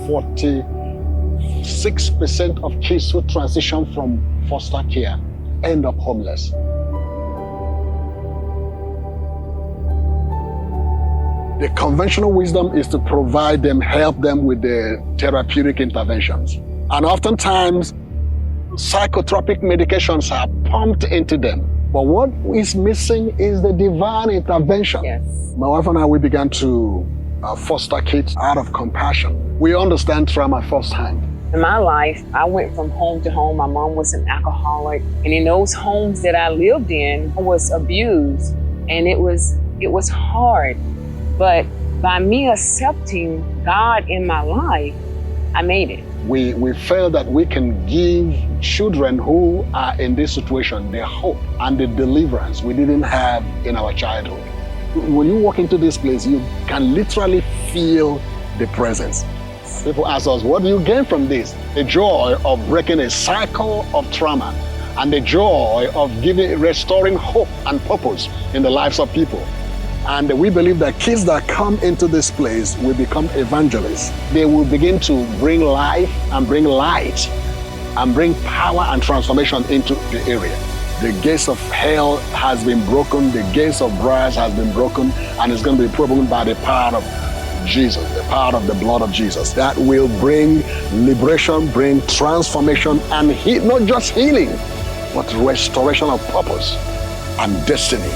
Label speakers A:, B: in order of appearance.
A: 46% of kids who transition from foster care end up homeless. The conventional wisdom is to provide them, help them with the therapeutic interventions. And oftentimes, psychotropic medications are pumped into them. But what is missing is the divine intervention.
B: Yes.
A: My wife and I, we began to foster kids out of compassion. We understand trauma firsthand.
B: In my life, I went from home to home. My mom was an alcoholic. And in those homes that I lived in, I was abused. And it was hard. But by me accepting God in my life, I made it.
A: We felt that we can give children who are in this situation the hope and the deliverance we didn't have in our childhood. When you walk into this place, you can literally feel the presence. People ask us, what do you gain from this? The joy of breaking a cycle of trauma and the joy of restoring hope and purpose in the lives of people. And we believe that kids that come into this place will become evangelists. They will begin to bring life and bring light and bring power and transformation into the area. The gates of hell has been broken, the gates of brass has been broken, and it's going to be broken by the power of Jesus, the power of the blood of Jesus. That will bring liberation, bring transformation, and not just healing, but restoration of purpose and destiny.